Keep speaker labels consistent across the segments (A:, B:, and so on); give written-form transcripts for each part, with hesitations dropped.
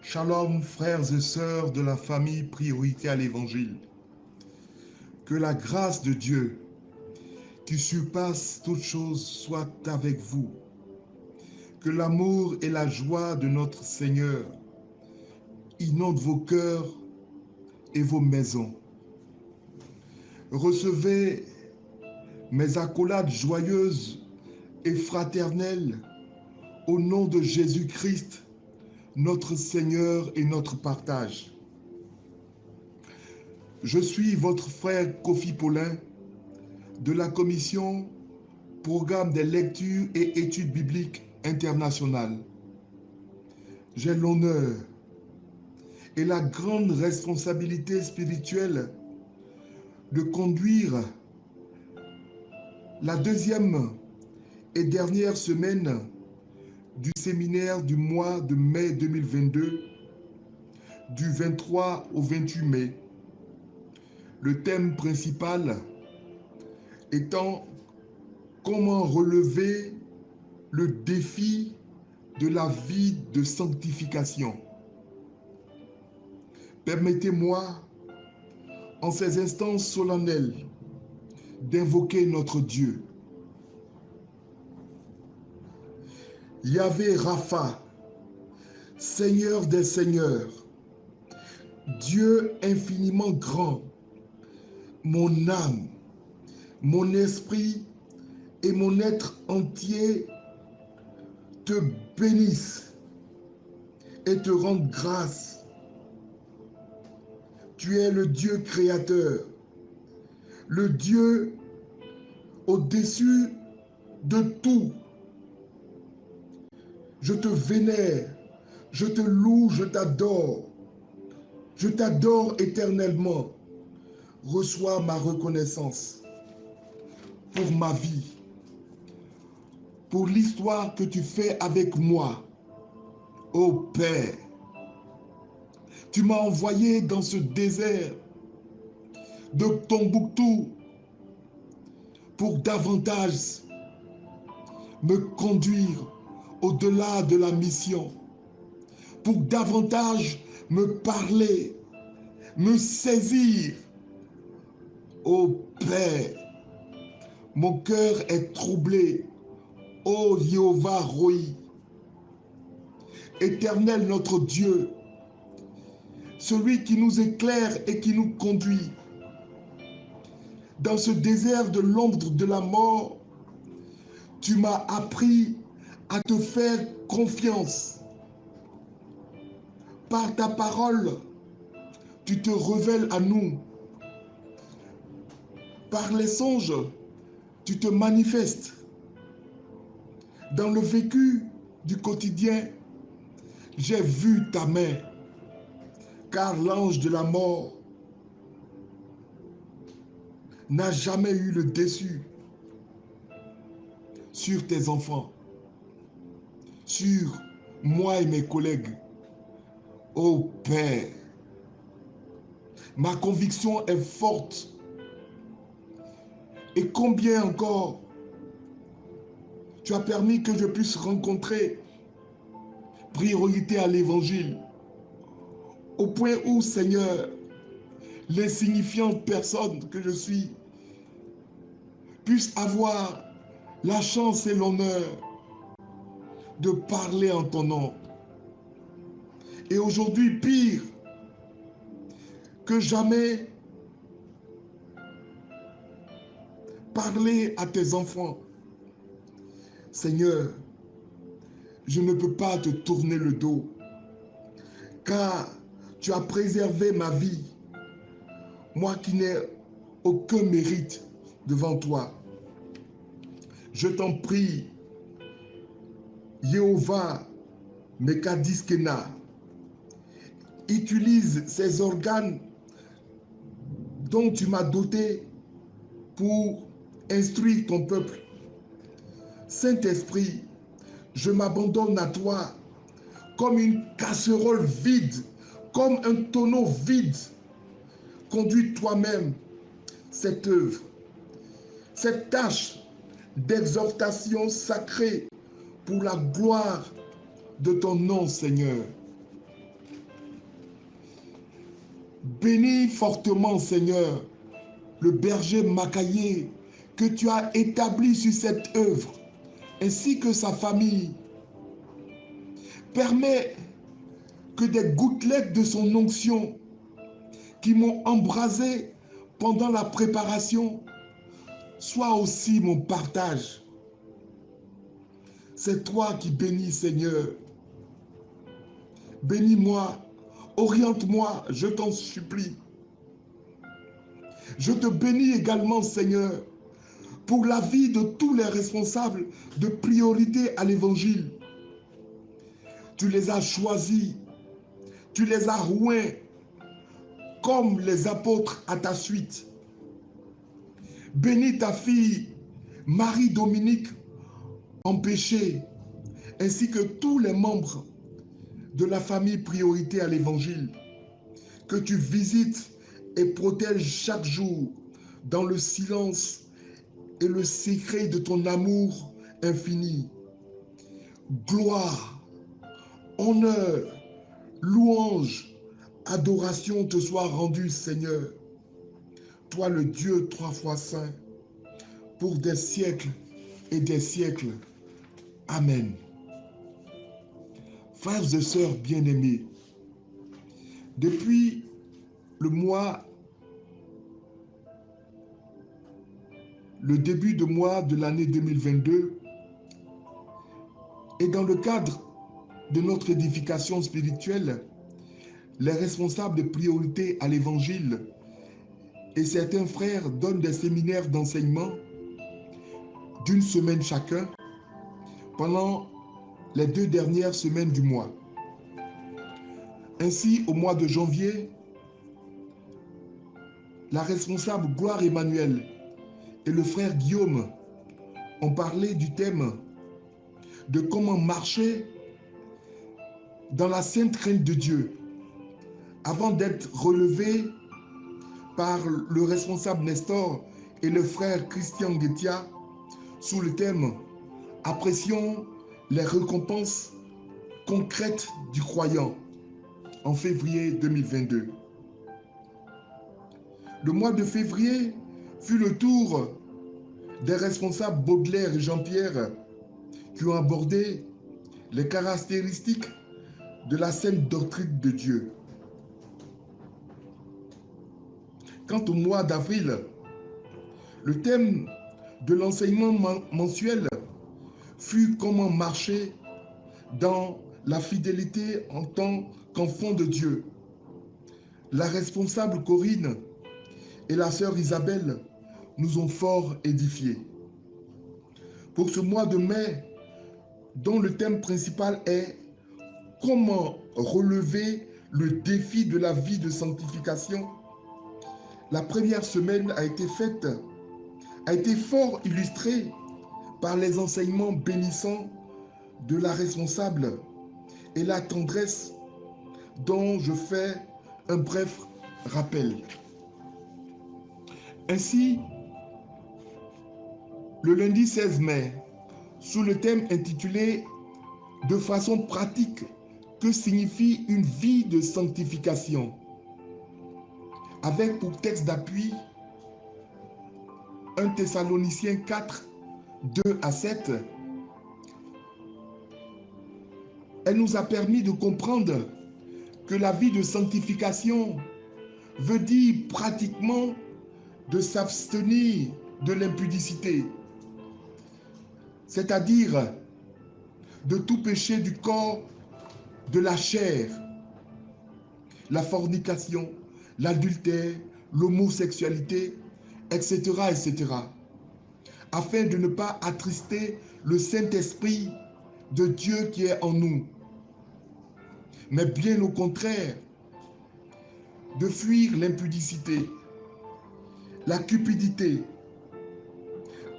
A: Shalom, frères et sœurs de la famille Priorité à l'Évangile. Que la grâce de Dieu, qui surpasse toute chose, soit avec vous. Que l'amour et la joie de notre Seigneur inondent vos cœurs et vos maisons. Recevez mes accolades joyeuses et fraternelles au nom de Jésus-Christ, notre Seigneur et notre partage. Je suis votre frère Kofi Paulin de la commission Programme des lectures et études bibliques internationales. J'ai l'honneur et la grande responsabilité spirituelle de conduire la deuxième et dernière semaine du séminaire du mois de mai 2022, du 23 au 28 mai. Le thème principal étant comment relever le défi de la vie de sanctification. Permettez-moi, en ces instants solennels, d'invoquer notre Dieu. Yahvé Rapha, Seigneur des Seigneurs, Dieu infiniment grand, mon âme, mon esprit et mon être entier te bénissent et te rendent grâce. Tu es le Dieu créateur, le Dieu au-dessus de tout. Je te vénère, je te loue, je t'adore. Je t'adore éternellement. Reçois ma reconnaissance pour ma vie, pour l'histoire que tu fais avec moi. Ô Père, tu m'as envoyé dans ce désert de Tombouctou pour davantage me conduire au-delà de la mission, pour davantage me parler, me saisir. Ô Père, mon cœur est troublé. Ô Jéhovah Roi, Éternel notre Dieu, celui qui nous éclaire et qui nous conduit. Dans ce désert de l'ombre de la mort, tu m'as appris à te faire confiance. Par ta parole, tu te révèles à nous. Par les songes, tu te manifestes. Dans le vécu du quotidien, j'ai vu ta main, car l'ange de la mort n'a jamais eu le dessus sur tes enfants, sur moi et mes collègues. Ô Père, ma conviction est forte. Et combien encore tu as permis que je puisse rencontrer Priorité à l'Évangile, au point où, Seigneur, l'insignifiante personne que je suis puisse avoir la chance et l'honneur de parler en ton nom. Et aujourd'hui, pire que jamais, parler à tes enfants. Seigneur, je ne peux pas te tourner le dos, car tu as préservé ma vie, moi qui n'ai aucun mérite devant toi. Je t'en prie, Jéhovah Mekadiskena, utilise ces organes dont tu m'as doté pour instruire ton peuple. Saint-Esprit, je m'abandonne à toi comme une casserole vide, comme un tonneau vide. Conduis toi-même cette œuvre, cette tâche d'exhortation sacrée pour la gloire de ton nom, Seigneur. Bénis fortement, Seigneur, le berger Makaye que tu as établi sur cette œuvre, ainsi que sa famille. Permets que des gouttelettes de son onction qui m'ont embrasé pendant la préparation soient aussi mon partage. C'est toi qui bénis, Seigneur. Bénis-moi, oriente-moi, je t'en supplie. Je te bénis également, Seigneur, pour la vie de tous les responsables de priorité à l'Évangile. Tu les as choisis, tu les as roués comme les apôtres à ta suite. Bénis ta fille, Marie-Dominique, empêchée, ainsi que tous les membres de la famille priorité à l'Évangile, que tu visites et protèges chaque jour dans le silence et le secret de ton amour infini. Gloire, honneur, louange, adoration te soit rendue, Seigneur, toi le Dieu trois fois saint, pour des siècles et des siècles. Amen. Frères et sœurs bien-aimés, depuis le début de mois de l'année 2022, et dans le cadre de notre édification spirituelle, les responsables de priorité à l'Évangile et certains frères donnent des séminaires d'enseignement d'une semaine chacun pendant les 2 dernières semaines du mois. Ainsi, au mois de janvier, la responsable Gloire Emmanuel et le frère Guillaume ont parlé du thème de comment marcher dans la sainte crainte de Dieu avant d'être relevé par le responsable Nestor et le frère Christian Guetia sous le thème « Apprécions les récompenses concrètes du croyant » en février 2022. Le mois de février fut le tour des responsables Baudelaire et Jean-Pierre qui ont abordé les caractéristiques de la sainte doctrine de Dieu. Quant au mois d'avril, le thème de l'enseignement mensuel fut comment marcher dans la fidélité en tant qu'enfant de Dieu. La responsable Corinne et la sœur Isabelle nous ont fort édifiés. Pour ce mois de mai, dont le thème principal est comment relever le défi de la vie de sanctification, la première semaine a été fort illustrée par les enseignements bénissants de la responsable et la tendresse dont je fais un bref rappel. Ainsi, le lundi 16 mai, sous le thème intitulé « De façon pratique, que signifie une vie de sanctification ?» avec pour texte d'appui 1 Thessaloniciens 4, 2 à 7, elle nous a permis de comprendre que la vie de sanctification veut dire pratiquement de s'abstenir de l'impudicité, c'est-à-dire de tout péché du corps, de la chair, la fornication, l'adultère, l'homosexualité, etc., etc., afin de ne pas attrister le Saint-Esprit de Dieu qui est en nous, mais bien au contraire, de fuir l'impudicité, la cupidité,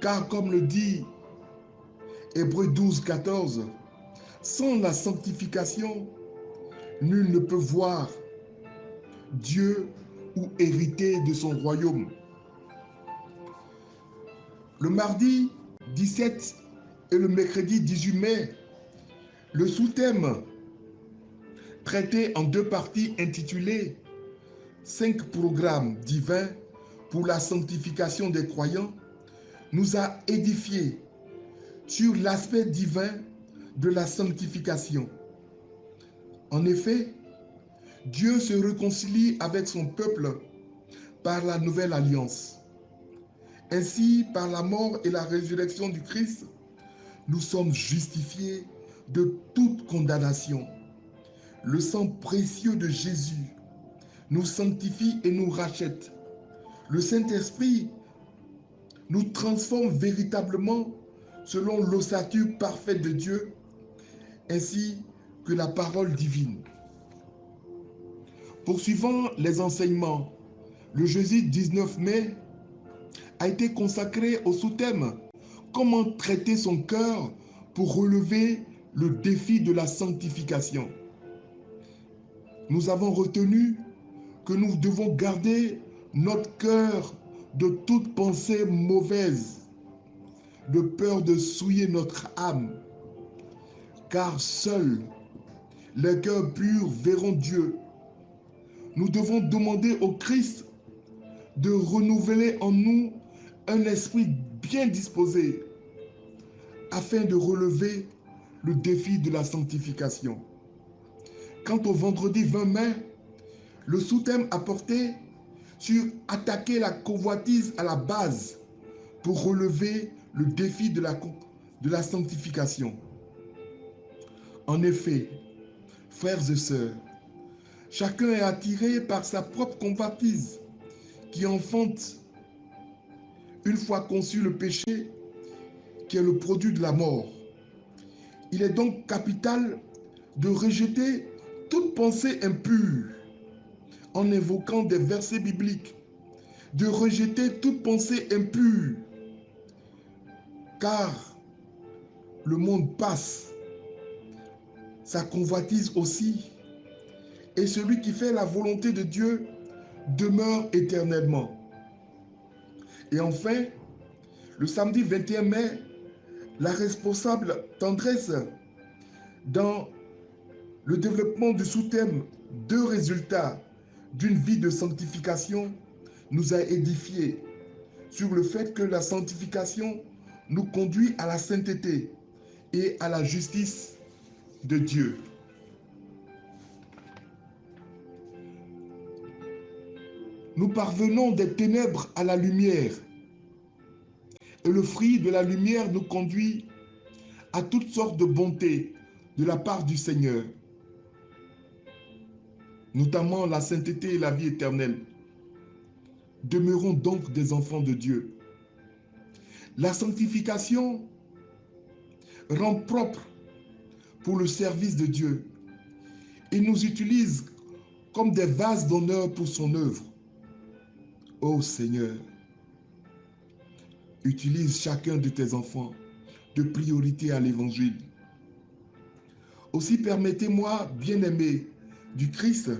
A: car comme le dit Hébreux 12, 14, sans la sanctification, nul ne peut voir Dieu ou hériter de son royaume. Le mardi 17 et le mercredi 18 mai, le sous-thème traité en 2 parties intitulé 5 programmes divins pour la sanctification des croyants, nous a édifiés sur l'aspect divin de la sanctification. En effet, Dieu se réconcilie avec son peuple par la nouvelle alliance. Ainsi, par la mort et la résurrection du Christ, nous sommes justifiés de toute condamnation. Le sang précieux de Jésus nous sanctifie et nous rachète. Le Saint-Esprit nous transforme véritablement selon l'ossature parfaite de Dieu, ainsi que la parole divine. Poursuivant les enseignements, le jeudi 19 mai a été consacré au sous-thème « Comment traiter son cœur pour relever le défi de la sanctification ». Nous avons retenu que nous devons garder notre cœur de toute pensée mauvaise, de peur de souiller notre âme, car seuls les cœurs purs verront Dieu. Nous devons demander au Christ de renouveler en nous un esprit bien disposé afin de relever le défi de la sanctification. Quant au vendredi 20 mai, le sous-thème a porté sur attaquer la convoitise à la base pour relever le défi de la sanctification. En effet, frères et sœurs, chacun est attiré par sa propre convoitise qui enfante, une fois conçu le péché, qui est le produit de la mort. Il est donc capital de rejeter toute pensée impure en invoquant des versets bibliques, de rejeter toute pensée impure, car le monde passe, sa convoitise aussi, et celui qui fait la volonté de Dieu demeure éternellement. Et enfin, le samedi 21 mai, la responsable tendresse dans le développement du sous-thème « Deux résultats d'une vie de sanctification » nous a édifiés sur le fait que la sanctification nous conduit à la sainteté et à la justice de Dieu. Nous parvenons des ténèbres à la lumière et le fruit de la lumière nous conduit à toutes sortes de bontés de la part du Seigneur, notamment la sainteté et la vie éternelle. Demeurons donc des enfants de Dieu. La sanctification rend propre pour le service de Dieu. Il nous utilise comme des vases d'honneur pour son œuvre. Ô Seigneur, utilise chacun de tes enfants de priorité à l'Évangile. Aussi permettez-moi, bien-aimés du Christ,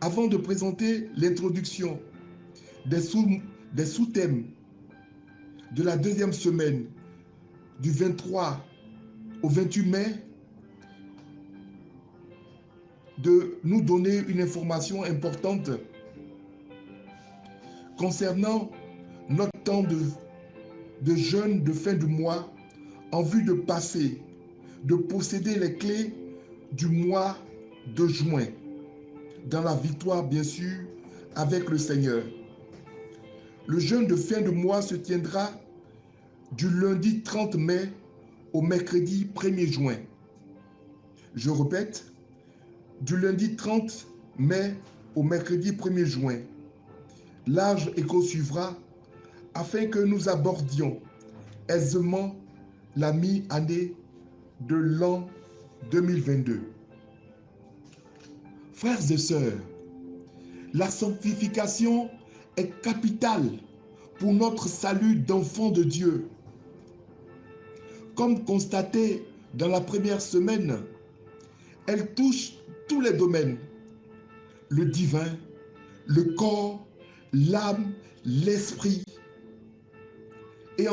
A: avant de présenter l'introduction des sous-thèmes de la deuxième semaine du 23 au 28 mai, de nous donner une information importante concernant notre temps de jeûne de fin du mois en vue de posséder les clés du mois de juin, dans la victoire bien sûr avec le Seigneur. Le jeûne de fin de mois se tiendra du lundi 30 mai au mercredi 1er juin. Je répète, du lundi 30 mai au mercredi 1er juin. Large écho suivra afin que nous abordions aisément la mi-année de l'an 2022. Frères et sœurs, la sanctification est capitale pour notre salut d'enfants de Dieu. Comme constaté dans la première semaine, elle touche tous les domaines, le divin, le corps, l'âme, l'esprit. Et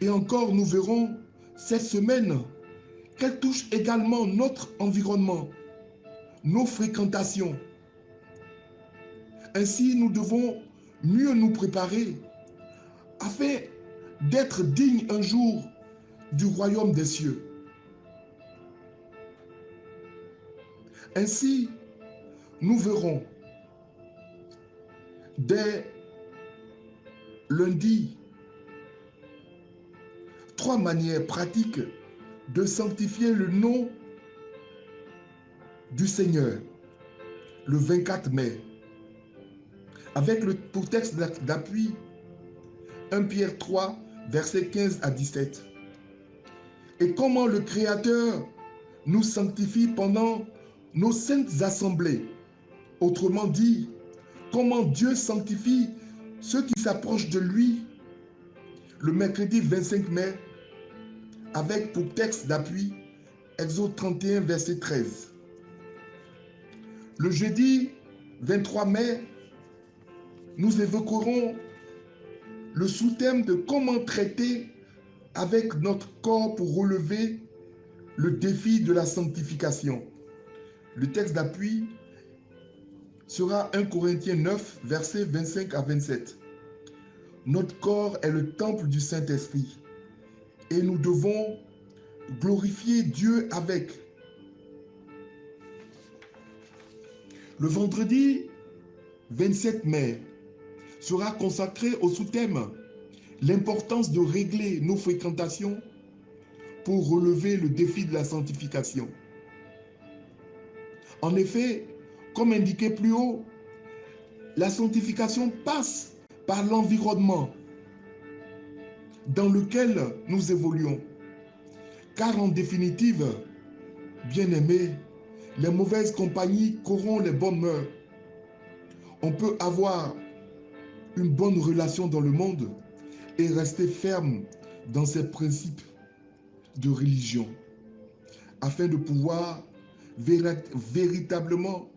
A: encore, nous verrons cette semaine qu'elle touche également notre environnement, nos fréquentations, Ainsi, nous devons mieux nous préparer afin d'être dignes un jour du royaume des cieux. Ainsi, nous verrons dès lundi 3 manières pratiques de sanctifier le nom du Seigneur le 24 mai avec pour texte d'appui 1 Pierre 3, versets 15 à 17. Et comment le Créateur nous sanctifie pendant nos saintes assemblées. Autrement dit, comment Dieu sanctifie ceux qui s'approchent de lui le mercredi 25 mai avec pour texte d'appui Exode 31, verset 13. Le jeudi 23 mai, nous évoquerons le sous-thème de comment traiter avec notre corps pour relever le défi de la sanctification. Le texte d'appui sera 1 Corinthiens 9, versets 25 à 27. Notre corps est le temple du Saint-Esprit et nous devons glorifier Dieu avec. Le vendredi 27 mai sera consacré au sous-thème l'importance de régler nos fréquentations pour relever le défi de la sanctification. En effet, comme indiqué plus haut, la sanctification passe par l'environnement dans lequel nous évoluons. Car en définitive, bien-aimés, les mauvaises compagnies corrompent les bonnes mœurs. On peut avoir une bonne relation dans le monde et rester ferme dans ses principes de religion afin de pouvoir véritablement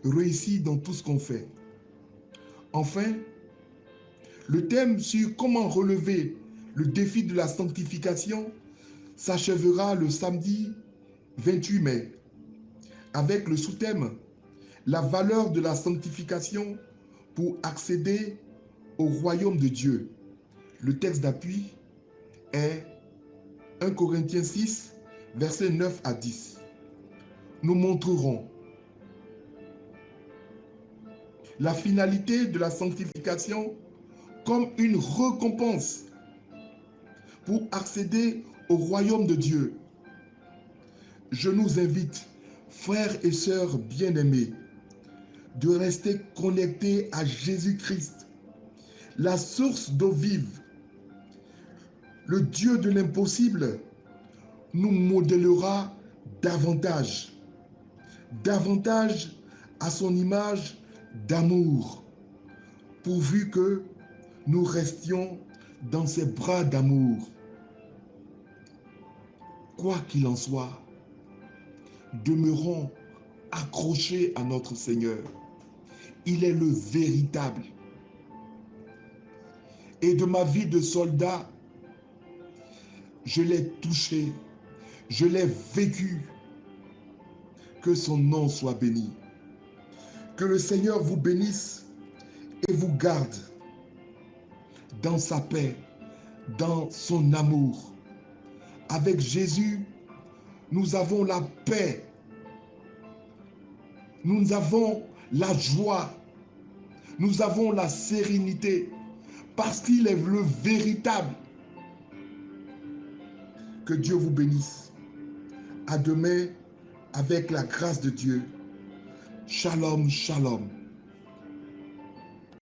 A: réussir dans tout ce qu'on fait. Enfin, le thème sur comment relever le défi de la sanctification s'achèvera le samedi 28 mai avec le sous-thème la valeur de la sanctification pour accéder au royaume de Dieu. Le texte d'appui est 1 Corinthiens 6, versets 9 à 10. Nous montrerons la finalité de la sanctification comme une récompense pour accéder au royaume de Dieu. Je nous invite, frères et sœurs bien-aimés, de rester connectés à Jésus-Christ, la source d'eau vive. Le Dieu de l'impossible nous modélera davantage à son image d'amour, pourvu que nous restions dans ses bras d'amour. Quoi qu'il en soit, demeurons accrochés à notre Seigneur. Il est le véritable. Et de ma vie de soldat, je l'ai touché, je l'ai vécu. Que son nom soit béni. Que le Seigneur vous bénisse et vous garde dans sa paix, dans son amour. Avec Jésus, nous avons la paix, nous avons la joie, nous avons la sérénité, parce qu'il est le véritable. Que Dieu vous bénisse. À demain avec la grâce de Dieu. Shalom, shalom.